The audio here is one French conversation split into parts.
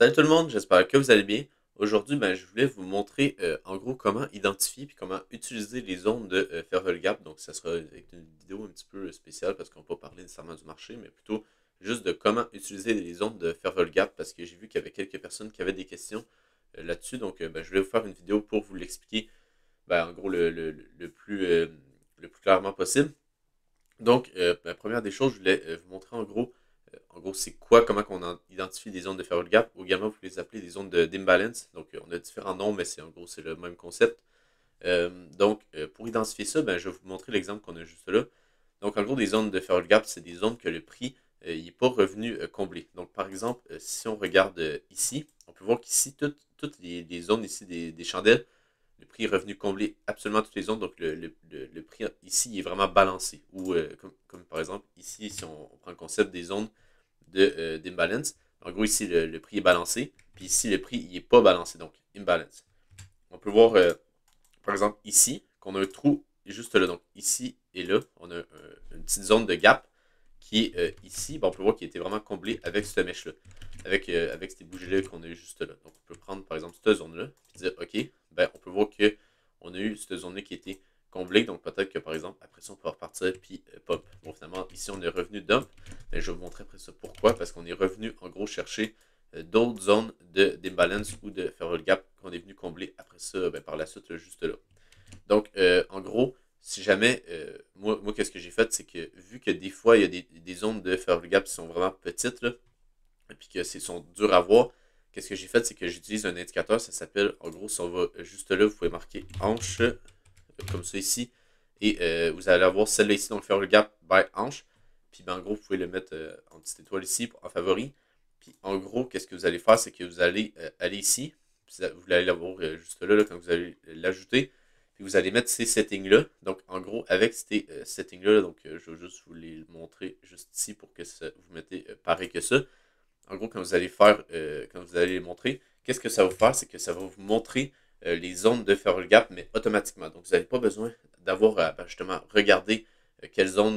Salut tout le monde, j'espère que vous allez bien. Aujourd'hui, je voulais vous montrer en gros comment identifier puis comment utiliser les zones de Fairwell Gap. Donc, ça sera avec une vidéo un petit peu spéciale parce qu'on va pas parler nécessairement du marché, mais plutôt juste de comment utiliser les zones de Fairwell Gap parce que j'ai vu qu'il y avait quelques personnes qui avaient des questions là-dessus. Donc, je voulais vous faire une vidéo pour vous l'expliquer en gros le plus clairement possible. Donc, la première des choses, je voulais vous montrer en gros, c'est quoi, comment on identifie des zones de Farrell Gap, ou également vous les appelez des zones d'imbalance. Donc, on a différents noms, mais c'est en gros, c'est le même concept. Pour identifier ça, je vais vous montrer l'exemple qu'on a juste là. Donc, en gros, des zones de Farrell Gap, c'est des zones que le prix n'est pas revenu combler. Donc, par exemple, si on regarde ici, on peut voir qu'ici, toutes les zones ici des chandelles, le prix est revenu combler absolument toutes les zones. Donc, le prix ici est vraiment balancé. Ou, comme par exemple, ici, si on prend le concept des zones d'imbalance, en gros, ici, le prix est balancé. Puis ici, le prix n'est pas balancé. Donc, imbalance. On peut voir, par exemple, ici, qu'on a un trou juste là. Donc, ici et là, on a une petite zone de gap qui est ici. On peut voir qu'il était vraiment comblé avec cette mèche-là. Avec ces bougies-là qu'on a eu juste là. Donc, on peut prendre, par exemple, cette zone-là. Puis dire, OK, on peut voir qu'on a eu cette zone-là qui était comblée. Donc, peut-être que, par exemple, après ça, on peut repartir puis pop. Bon, finalement, ici, on est revenu dump. Mais je vais vous montrer après ça pourquoi. Parce qu'on est revenu, en gros, chercher d'autres zones d'imbalance ou de Farrell Gap qu'on est venu combler après ça, par la suite, là, juste là. Donc, en gros, si jamais, moi qu'est-ce que j'ai fait, c'est que vu que des fois, il y a des zones de Farrell Gap qui sont vraiment petites, là, et puis que sont dures à voir, qu'est-ce que j'ai fait, c'est que j'utilise un indicateur, ça s'appelle, en gros, si on va juste là, vous pouvez marquer hanche, comme ça ici, et vous allez avoir celle-là ici, donc Farrell Gap by hanche, puis en gros, vous pouvez le mettre en petite étoile ici, en favori, puis en gros, qu'est-ce que vous allez faire, c'est que vous allez aller ici, vous allez l'avoir juste là, quand vous allez l'ajouter, puis vous allez mettre ces settings-là. Donc, en gros, avec ces settings-là, donc je vais juste vous les montrer juste ici pour que vous mettez pareil que ça. En gros, quand vous allez les montrer, qu'est-ce que ça va vous faire? C'est que ça va vous montrer les zones de Farrell Gap, mais automatiquement. Donc, vous n'avez pas besoin d'avoir à justement regarder quelle zone,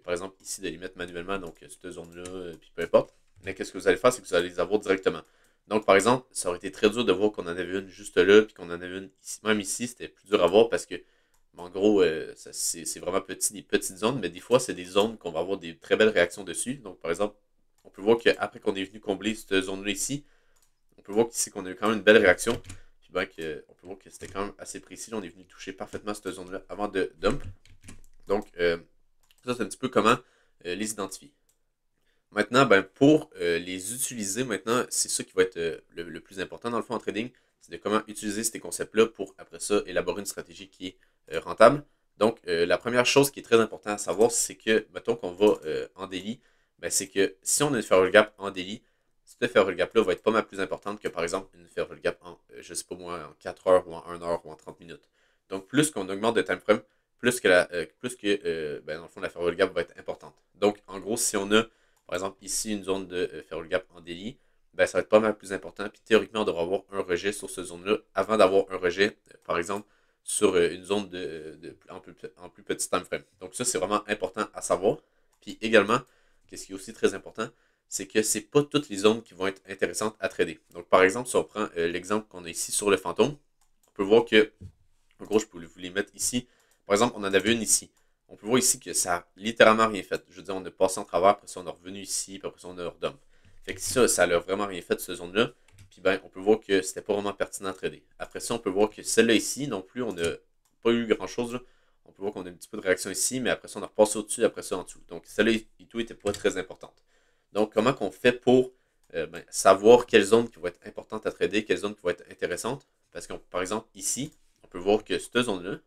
par exemple, ici, de les mettre manuellement, donc cette zone-là, puis peu importe. Mais qu'est-ce que vous allez faire? C'est que vous allez les avoir directement. Donc, par exemple, ça aurait été très dur de voir qu'on en avait une juste là, puis qu'on en avait une ici. Même ici, c'était plus dur à voir parce que, en gros, c'est vraiment petit, des petites zones, mais des fois, c'est des zones qu'on va avoir des très belles réactions dessus. Donc, par exemple, on peut voir qu'après qu'on est venu combler cette zone-là ici, on peut voir qu'ici qu'on a eu quand même une belle réaction. Puis on peut voir que c'était quand même assez précis. Là, on est venu toucher parfaitement cette zone-là avant de dump. Donc, ça, c'est un petit peu comment les identifier. Maintenant, pour les utiliser, maintenant, c'est ça qui va être le plus important dans le fond en trading, c'est de comment utiliser ces concepts-là pour, après ça, élaborer une stratégie qui est rentable. Donc, la première chose qui est très importante à savoir, c'est que, mettons qu'on va en daily, c'est que si on a une Farrell Gap en daily, cette Farrell Gap-là va être pas mal plus importante que, par exemple, une Farrell Gap en, je sais pas moi, en 4 heures ou en 1 heure ou en 30 minutes. Donc, plus qu'on augmente de time frame, dans le fond, la Farrell Gap va être importante. Donc, en gros, si on a par exemple, ici, une zone de Farrell Gap en daily, ça va être pas mal plus important. Puis théoriquement, on devrait avoir un rejet sur cette zone-là avant d'avoir un rejet, par exemple, sur une zone en plus petit time frame. Donc ça, c'est vraiment important à savoir. Puis également, ce qui est aussi très important, c'est que c'est pas toutes les zones qui vont être intéressantes à trader. Donc par exemple, si on prend l'exemple qu'on a ici sur le fantôme, on peut voir que, en gros, je peux vous les mettre ici. Par exemple, on en avait une ici. On peut voir ici que ça a littéralement rien fait. Je veux dire, on a passé en travers, après ça, on est revenu ici, puis après ça, on a redump. Fait que ça n'a vraiment rien fait, cette zone-là. Puis on peut voir que c'était pas vraiment pertinent à trader. Après ça, on peut voir que celle-là ici, non plus, on n'a pas eu grand-chose, là. On peut voir qu'on a un petit peu de réaction ici, mais après ça, on a repassé au-dessus, après ça, en dessous. Donc, celle-là et tout était pas très importante. Donc, comment qu'on fait pour savoir quelles zones qui vont être importantes à trader, quelles zones qui vont être intéressantes? Parce que, par exemple, ici, on peut voir que cette zone-là,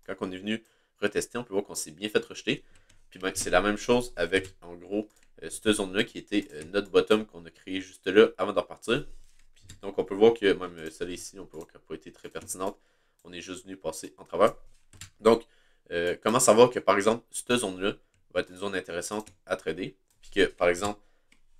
quand on est venu retester, on peut voir qu'on s'est bien fait rejeter. Puis c'est la même chose avec, en gros, cette zone-là qui était notre bottom qu'on a créé juste là avant de repartir. Puis, donc on peut voir que même celle ici, on peut voir qu'elle n'a pas été très pertinente. On est juste venu passer en travers. Donc, comment savoir que, par exemple, cette zone-là va être une zone intéressante à trader. Puis que, par exemple,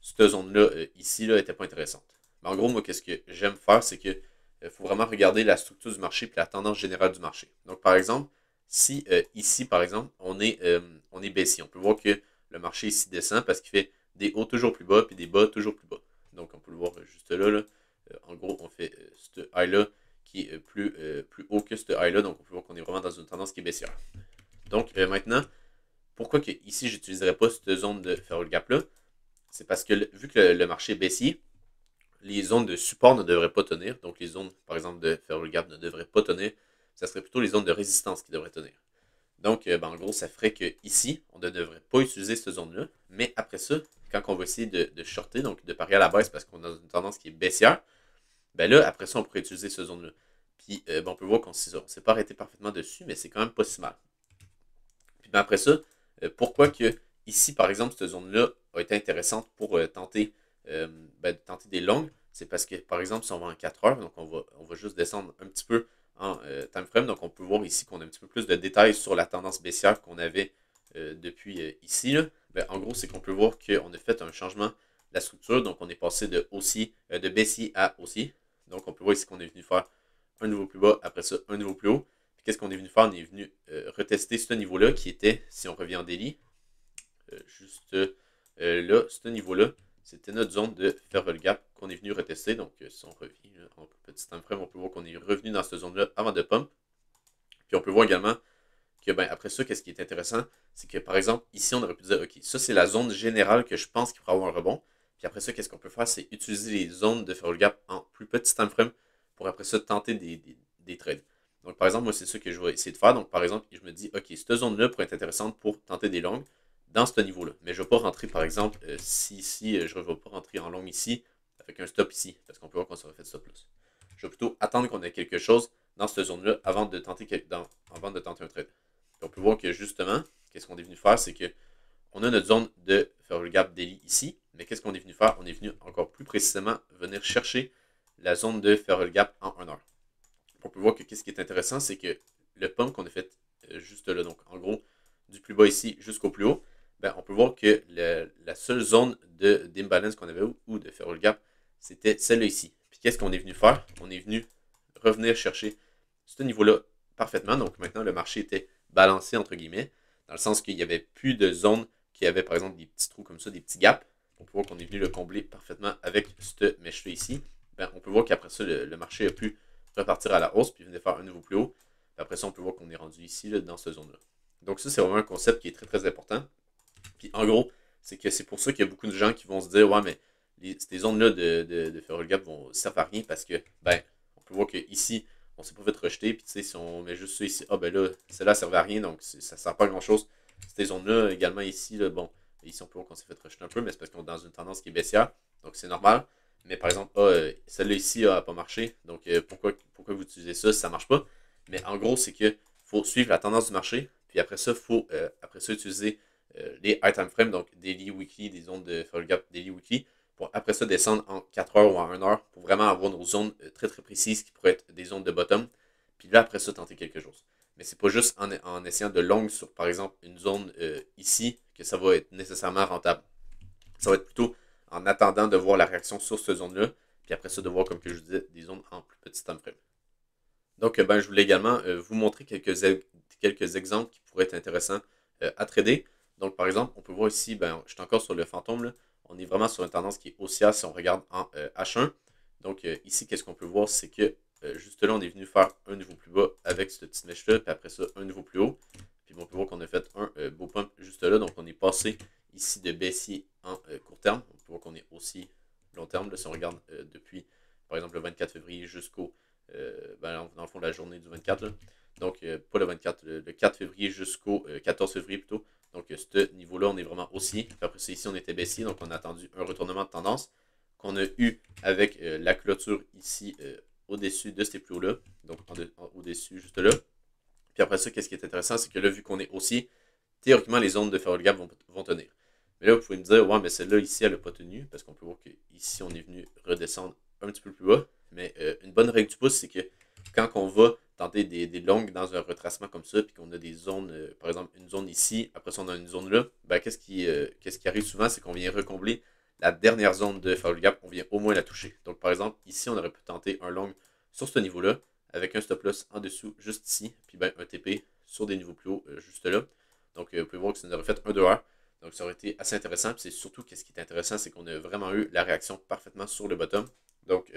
cette zone-là, ici, là, n'était pas intéressante. Mais en gros, moi, qu'est-ce que j'aime faire, c'est que faut vraiment regarder la structure du marché et la tendance générale du marché. Donc, par exemple, si ici, par exemple, on est baissier, on peut voir que le marché ici descend parce qu'il fait des hauts toujours plus bas puis des bas toujours plus bas. Donc on peut le voir juste là. En gros, on fait ce high-là qui est plus haut que ce high-là. Donc on peut voir qu'on est vraiment dans une tendance qui est baissière. Donc maintenant, pourquoi que ici j'utiliserai pas cette zone de Farewell Gap là? C'est parce que vu que le marché est baissier, les zones de support ne devraient pas tenir. Donc les zones, par exemple, de Farewell Gap ne devraient pas tenir. Ça serait plutôt les zones de résistance qui devraient tenir. Donc, en gros, ça ferait que ici, on ne devrait pas utiliser cette zone-là. Mais après ça, quand on va essayer de shorter, donc de parier à la baisse parce qu'on a une tendance qui est baissière, ben là, après ça, on pourrait utiliser cette zone-là. Puis, on peut voir qu'on ne s'est pas arrêté parfaitement dessus, mais c'est quand même pas si mal. Puis, après ça, pourquoi que ici, par exemple, cette zone-là a été intéressante pour tenter des longues, c'est parce que, par exemple, si on va en 4 heures, donc on va juste descendre un petit peu en time frame. Donc, on peut voir ici qu'on a un petit peu plus de détails sur la tendance baissière qu'on avait depuis ici. Là. Ben, en gros, c'est qu'on peut voir qu'on a fait un changement de la structure. Donc, on est passé de baissier à haussier. Donc, on peut voir ici qu'on est venu faire un niveau plus bas, après ça, un niveau plus haut. Puis, qu'est-ce qu'on est venu faire? On est venu retester ce niveau-là qui était, si on revient en daily, juste là, ce niveau-là, c'était notre zone de Farewell Gap qu'on est venu retester. Donc, si on revient en petit time frame, on peut voir qu'on est revenu dans cette zone-là avant de pump. Puis, on peut voir également que, ben, après ça, qu'est-ce qui est intéressant, c'est que, par exemple, ici, on aurait pu dire, OK, ça, c'est la zone générale que je pense qu'il pourrait avoir un rebond. Puis après ça, qu'est-ce qu'on peut faire, c'est utiliser les zones de Farewell Gap en plus petit time frame pour après ça tenter des trades. Donc, par exemple, moi, c'est ça que je vais essayer de faire. Donc, par exemple, je me dis, OK, cette zone-là pourrait être intéressante pour tenter des longues dans ce niveau-là. Mais je ne vais pas rentrer, par exemple, si ici, je ne vais pas rentrer en long ici, avec un stop ici, parce qu'on peut voir qu'on s'aurait fait stop loss. Je vais plutôt attendre qu'on ait quelque chose dans cette zone-là avant de tenter un trade. Puis on peut voir que justement, qu'est-ce qu'on est venu faire, c'est que on a notre zone de Farewell Gap Daily ici, mais qu'est-ce qu'on est venu faire? On est venu encore plus précisément venir chercher la zone de Farewell Gap en 1 heure. On peut voir que qu'est-ce qui est intéressant, c'est que le pump qu'on a fait juste là, donc en gros, du plus bas ici jusqu'au plus haut, ben, on peut voir que la seule zone d'imbalance qu'on avait ou de Farewell Gap, c'était celle-là ici. Puis qu'est-ce qu'on est venu faire? On est venu revenir chercher ce niveau-là parfaitement. Donc maintenant, le marché était balancé, entre guillemets, dans le sens qu'il n'y avait plus de zones qui avaient, par exemple, des petits trous comme ça, des petits gaps. On peut voir qu'on est venu le combler parfaitement avec cette mèche-là ici. Ben, on peut voir qu'après ça, le marché a pu repartir à la hausse, puis venir faire un nouveau plus haut. Puis après ça, on peut voir qu'on est rendu ici, là, dans cette zone-là. Donc ça, c'est vraiment un concept qui est très, très important. Puis en gros, c'est que c'est pour ça qu'il y a beaucoup de gens qui vont se dire, ouais, mais ces zones-là de Farewell Gap vont servir à rien parce que, ben, on peut voir qu'ici, on s'est pas fait rejeter. Puis tu sais, si on met juste ça ici, ah ben là, celle-là servait à rien, donc ça sert pas à grand-chose. Ces zones-là, également ici, là, bon, ici on peut voir qu'on s'est fait rejeter un peu, mais c'est parce qu'on est dans une tendance qui est baissière, donc c'est normal. Mais par exemple, celle-là ici n'a pas marché, donc pourquoi vous utilisez ça si ça marche pas? Mais en gros, c'est que faut suivre la tendance du marché, puis après ça, il faut après ça utiliser les high time frame, donc daily, weekly, des zones de Farewell Gap daily, weekly, pour après ça descendre en 4 heures ou en 1 heure pour vraiment avoir nos zones très très précises qui pourraient être des zones de bottom. Puis là, après ça, tenter quelque chose. Mais c'est pas juste en essayant de long sur, par exemple, une zone ici que ça va être nécessairement rentable. Ça va être plutôt en attendant de voir la réaction sur cette zone-là, puis après ça, de voir, comme que je vous disais, des zones en plus petit time frame. Donc, ben, je voulais également vous montrer quelques exemples qui pourraient être intéressants à trader. Donc, par exemple, on peut voir ici, ben, je suis encore sur le fantôme, là. On est vraiment sur une tendance qui est haussière si on regarde en H1. Donc, ici, qu'est-ce qu'on peut voir, c'est que juste là, on est venu faire un niveau plus bas avec cette petite mèche-là, puis après ça, un niveau plus haut. Puis on peut voir qu'on a fait un beau pump juste là. Donc, on est passé ici de baissier en court terme. On peut voir qu'on est aussi long terme, là, si on regarde depuis, par exemple, le 24 février jusqu'au ben, dans le fond, la journée du 24. Là. Donc, pas le 24, le 4 février jusqu'au 14 février plutôt. Donc, ce niveau-là, on est vraiment haussier. Puis après ça, ici, on était baissier. Donc, on a attendu un retournement de tendance qu'on a eu avec la clôture ici au-dessus de ces plus hauts-là. Donc, au-dessus, juste là. Puis après ça, qu'est-ce qui est intéressant, c'est que là, vu qu'on est haussier, théoriquement, les zones de Farewell Gap vont tenir. Mais là, vous pouvez me dire, ouais, mais celle-là, ici, elle n'a pas tenu. Parce qu'on peut voir qu'ici, on est venu redescendre un petit peu plus bas. Mais une bonne règle du pouce, c'est que quand on va tenter des longues dans un retracement comme ça, puis qu'on a des zones, par exemple une zone ici, après ça on a une zone là, ben, qu'est-ce qui arrive souvent, c'est qu'on vient recombler la dernière zone de Farewell Gap, on vient au moins la toucher. Donc par exemple, ici on aurait pu tenter un long sur ce niveau-là, avec un stop loss en dessous, juste ici, puis ben, un TP sur des niveaux plus hauts, juste là. Donc vous pouvez voir que ça nous aurait fait un 2 heures. Donc ça aurait été assez intéressant. Puis c'est surtout qu'est-ce qui est intéressant, c'est qu'on a vraiment eu la réaction parfaitement sur le bottom. Donc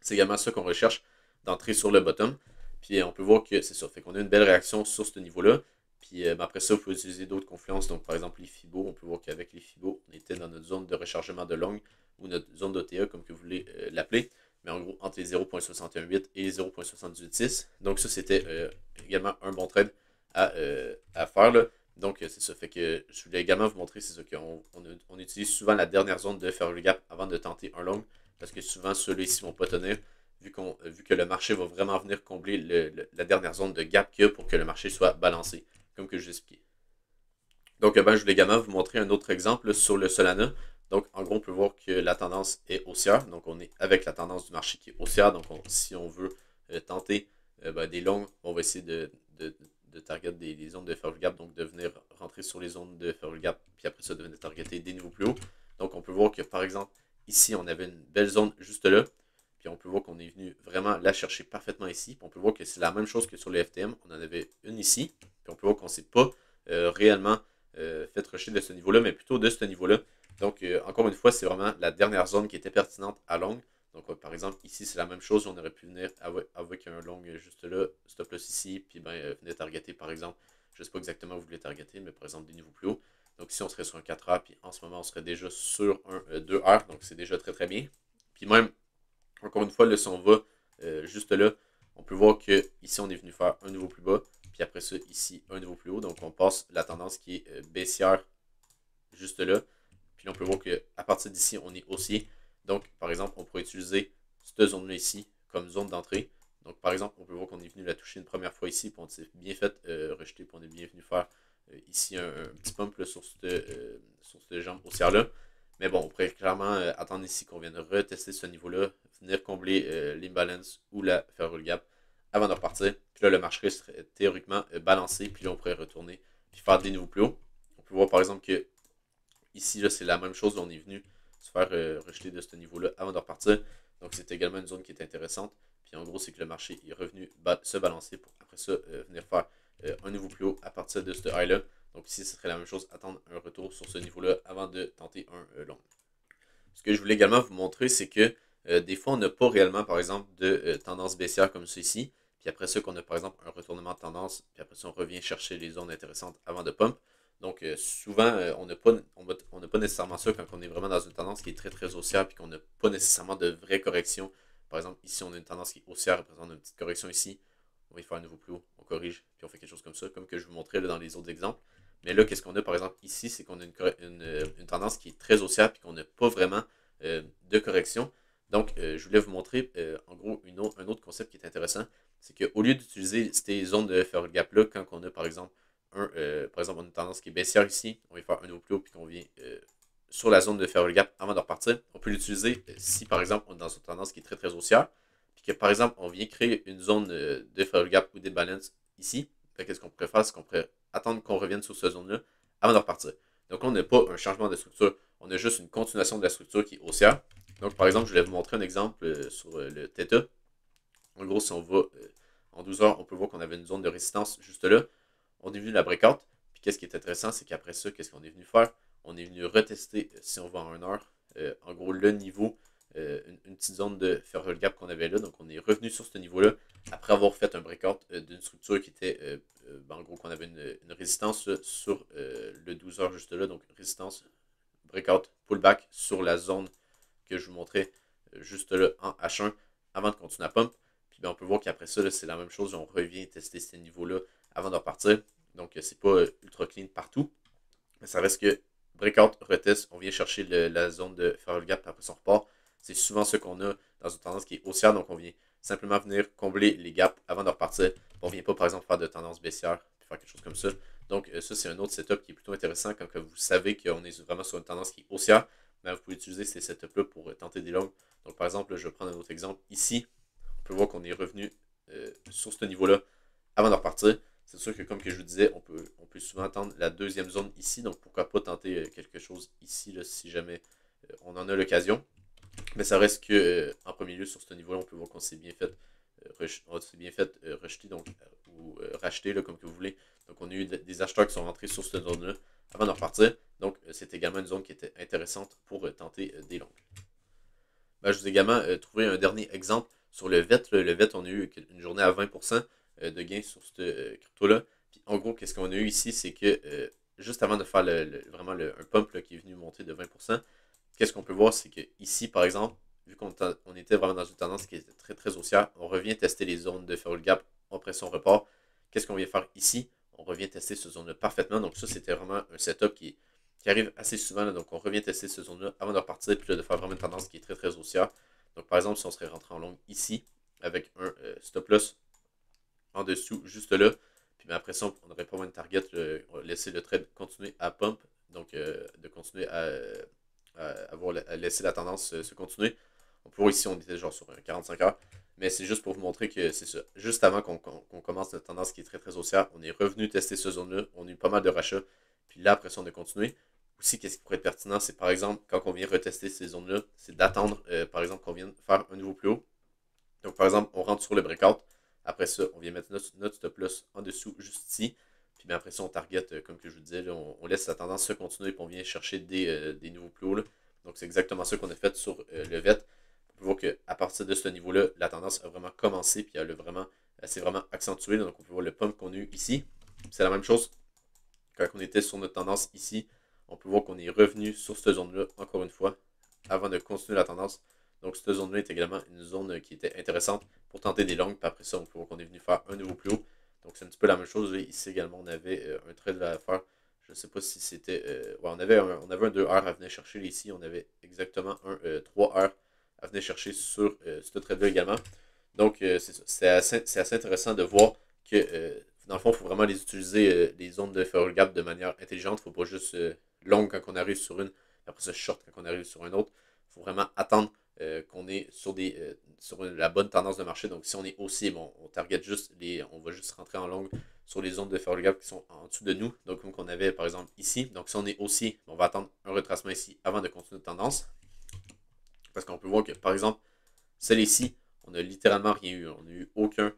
c'est également ça qu'on recherche, d'entrer sur le bottom. Puis on peut voir que c'est ça. Fait qu'on a une belle réaction sur ce niveau-là. Puis après ça, vous pouvez utiliser d'autres confluences. Donc par exemple les Fibo, on peut voir qu'avec les Fibo, on était dans notre zone de rechargement de long ou notre zone d'OTA, comme que vous voulez l'appeler. Mais en gros, entre les 0.618 et les 0.786. Donc ça, c'était également un bon trade à faire, là. Donc c'est ça. Fait que je voulais également vous montrer, c'est ça qu'on utilise souvent la dernière zone de faire le gap avant de tenter un long. Parce que souvent, ceux-là ici ne vont pas tenir, vu que le marché va vraiment venir combler la dernière zone de gap qu'il y a pour que le marché soit balancé, comme que je l'expliquais. Donc, je voulais également vous montrer un autre exemple là, sur le Solana. Donc, en gros, on peut voir que la tendance est haussière. Donc, on est avec la tendance du marché qui est haussière. Donc, si on veut tenter des longs, on va essayer de target des zones de fair gap. Donc, de venir rentrer sur les zones de fair gap. Puis après ça, de venir targeter des niveaux plus hauts. Donc, on peut voir que, par exemple, ici, on avait une belle zone juste là. Puis, on peut voir qu'on est venu vraiment la chercher parfaitement ici. Puis, on peut voir que c'est la même chose que sur le FTM. On en avait une ici. Puis, on peut voir qu'on ne s'est pas réellement fait rusher de ce niveau-là, mais plutôt de ce niveau-là. Donc, encore une fois, c'est vraiment la dernière zone qui était pertinente à long. Donc, par exemple, ici, c'est la même chose. On aurait pu venir avec un long juste là, stop loss ici, puis venir targeter, par exemple, je ne sais pas exactement où vous voulez targeter, mais par exemple, des niveaux plus hauts. Donc, ici, on serait sur un 4R, puis en ce moment, on serait déjà sur un 2R. Donc, c'est déjà très, très bien. Puis même, encore une fois, là, si on va juste là, on peut voir que ici on est venu faire un niveau plus bas, puis après ça, ici, un niveau plus haut. Donc, on passe la tendance qui est baissière juste là. Puis là, on peut voir qu'à partir d'ici, on est haussier. Donc, par exemple, on pourrait utiliser cette zone-là ici comme zone d'entrée. Donc, par exemple, on peut voir qu'on est venu la toucher une première fois ici, puis on s'est bien fait rejeter, puis on est bien venu faire ici un petit pump là, sur cette jambe haussière-là. Mais bon, on pourrait clairement attendre ici qu'on vienne retester ce niveau-là, venir combler l'imbalance ou la faire le gap avant de repartir. Puis là, le marché serait théoriquement balancé, puis là, on pourrait retourner puis faire des niveaux plus hauts. On peut voir par exemple que ici, là, c'est la même chose. On est venu se faire rejeter de ce niveau-là avant de repartir. Donc, c'est également une zone qui est intéressante. Puis en gros, c'est que le marché est revenu se balancer pour après ça venir faire un niveau plus haut à partir de ce high-là. Donc ici, ce serait la même chose, attendre un retour sur ce niveau-là avant de tenter un long. Ce que je voulais également vous montrer, c'est que des fois, on n'a pas réellement, par exemple, de tendance baissière comme ceci. Puis après ça, qu'on a par exemple un retournement de tendance, puis après ça, on revient chercher les zones intéressantes avant de pump. Donc souvent, on n'a pas nécessairement ça quand on est vraiment dans une tendance qui est très très haussière, puis qu'on n'a pas nécessairement de vraie correction. Par exemple, ici, on a une tendance qui est haussière, après on a une petite correction ici. On va y faire un nouveau plus haut, on corrige, puis on fait quelque chose comme ça, comme que je vous montrais là, dans les autres exemples. Mais là, qu'est-ce qu'on a par exemple ici, c'est qu'on a une tendance qui est très haussière, puis qu'on n'a pas vraiment de correction. Donc, je voulais vous montrer en gros un autre concept qui est intéressant. C'est qu'au lieu d'utiliser ces zones de faire le gap-là, quand on a par exemple une tendance qui est baissière ici, on va faire un nouveau plus haut, puis qu'on vient sur la zone de faire le gap avant de repartir. On peut l'utiliser si par exemple on est dans une tendance qui est très très haussière, puis que par exemple on vient créer une zone de faire le gap ou d'imbalance ici. Qu'est-ce qu'on pourrait faire, c'est qu'on pourrait attendre qu'on revienne sur cette zone-là avant de repartir. Donc là, on n'a pas un changement de structure, on a juste une continuation de la structure qui est haussière. Donc par exemple, je vais vous montrer un exemple sur le Theta. En gros, si on va en 12 heures, on peut voir qu'on avait une zone de résistance juste là. On est venu la breakout. Puis qu'est-ce qui est intéressant, c'est qu'après ça, qu'est-ce qu'on est venu faire? On est venu retester, si on va en 1 heure, en gros, le niveau, une petite zone de faire le gap qu'on avait là. Donc on est revenu sur ce niveau-là après avoir fait un breakout d'une structure qui était, en gros, qu'on avait une résistance sur le 12 heures juste là. Donc résistance, breakout, pullback sur la zone que je vous montrais juste là en H1 avant de continuer à pump. Puis on peut voir qu'après ça, c'est la même chose. On revient tester ces niveaux-là avant de repartir. Donc, c'est pas ultra clean partout. Mais ça reste que breakout, retest, on vient chercher la zone de faire le gap, après son repart. C'est souvent ce qu'on a dans une tendance qui est haussière. Donc, on vient simplement venir combler les gaps avant de repartir. On ne vient pas, par exemple, faire de tendance baissière, puis faire quelque chose comme ça. Donc, ça, c'est un autre setup qui est plutôt intéressant quand vous savez qu'on est vraiment sur une tendance qui est haussière. Mais vous pouvez utiliser ces setups-là pour tenter des longs. Donc, par exemple, je vais prendre un autre exemple. Ici, on peut voir qu'on est revenu sur ce niveau-là avant de repartir. C'est sûr que, comme que je vous disais, on peut souvent attendre la deuxième zone ici. Donc, pourquoi pas tenter quelque chose ici, là, si jamais on en a l'occasion. Mais ça reste que, en premier lieu, sur ce niveau-là, on peut voir qu'on s'est bien fait, rejeter donc, ou racheter, là, comme que vous voulez. Donc, on a eu des acheteurs qui sont rentrés sur cette zone-là avant de repartir. Donc, c'est également une zone qui était intéressante pour tenter des longues. Ben, je vous ai également trouvé un dernier exemple sur le VET. Le VET, on a eu une journée à 20% de gains sur cette crypto-là. Puis en gros, qu'est-ce qu'on a eu ici, c'est que juste avant de faire vraiment un pump là, qui est venu monter de 20%, qu'est-ce qu'on peut voir, c'est que ici, par exemple, vu qu'on était vraiment dans une tendance qui était très très haussière, on revient tester les zones de Fairwell Gap en pression report. Qu'est-ce qu'on vient faire ici? On revient tester cette zone-là parfaitement. Donc ça, c'était vraiment un setup qui arrive assez souvent. Là. Donc on revient tester cette zone-là avant de repartir, puis là, de faire vraiment une tendance qui est très très haussière. Donc par exemple, si on serait rentré en longue ici, avec un stop loss en dessous, juste là, puis après ça, on n'aurait pas moins de target, laisser le trade continuer à pump, donc de continuer à laisser la tendance se continuer. On peut voir ici, on était genre sur un 45 heures. Mais c'est juste pour vous montrer que c'est ça. Juste avant qu'on commence notre tendance qui est très très haussière, on est revenu tester ce zone-là. On a eu pas mal de rachats. Puis là, après ça, on a continué. Aussi, qu'est-ce qui pourrait être pertinent, c'est par exemple, quand on vient retester ces zones-là, c'est d'attendre, par exemple, qu'on vienne faire un nouveau plus haut. Donc, par exemple, on rentre sur le breakout. Après ça, on vient mettre notre stop loss en dessous, juste ici. Puis après ça, on target, comme que je vous disais, là, on laisse la tendance se continuer et on vient chercher des nouveaux plus hauts. Là. Donc, c'est exactement ça qu'on a fait sur le VET. On peut voir qu'à partir de ce niveau-là, la tendance a vraiment commencé puis elle s'est vraiment accentuée. Donc, on peut voir le pump qu'on a eu ici. C'est la même chose quand on était sur notre tendance ici. On peut voir qu'on est revenu sur cette zone-là, encore une fois, avant de continuer la tendance. Donc, cette zone-là est également une zone qui était intéressante pour tenter des longues. Puis après ça, on peut voir qu'on est venu faire un nouveau plus haut. Donc, c'est un petit peu la même chose. Là. Ici également, on avait un trade à faire. Je ne sais pas si c'était. Ouais, on avait un 2 heures à venir chercher. Là, ici, on avait exactement un 3 heures à venir chercher sur ce trade-là également. Donc, c'est assez intéressant de voir que, dans le fond, il faut vraiment les utiliser, les zones de Fairwell Gap, de manière intelligente. Il ne faut pas juste long quand on arrive sur une, après ça short quand on arrive sur un autre. Il faut vraiment attendre qu'on est sur la bonne tendance de marché. Donc, si on est haussier, bon, on target juste on va juste rentrer en longue sur les zones de Fairwell Gap qui sont en dessous de nous. Donc, comme on avait par exemple ici. Donc, si on est haussier, on va attendre un retracement ici avant de continuer de tendance. Parce qu'on peut voir que, par exemple, celle ici, on n'a littéralement rien eu. On n'a eu aucun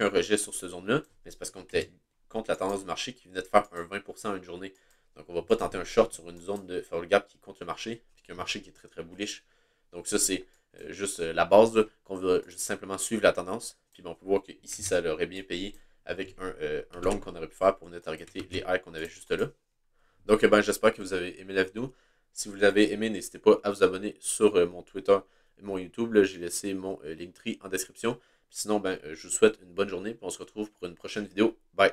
rejet sur cette zone-là. Mais c'est parce qu'on était contre la tendance du marché qui venait de faire un 20% en une journée. Donc, on ne va pas tenter un short sur une zone de Fairwell Gap qui est contre le marché, puis un marché qui est très très bullish. Donc, ça, c'est juste la base, qu'on va juste simplement suivre la tendance. Puis, on peut voir qu'ici, ça l'aurait bien payé avec un long qu'on aurait pu faire pour venir targeter les highs qu'on avait juste là. Donc, j'espère que vous avez aimé la vidéo. Si vous l'avez aimé, n'hésitez pas à vous abonner sur mon Twitter et mon YouTube. J'ai laissé mon Linktree en description. Sinon, je vous souhaite une bonne journée. On se retrouve pour une prochaine vidéo. Bye!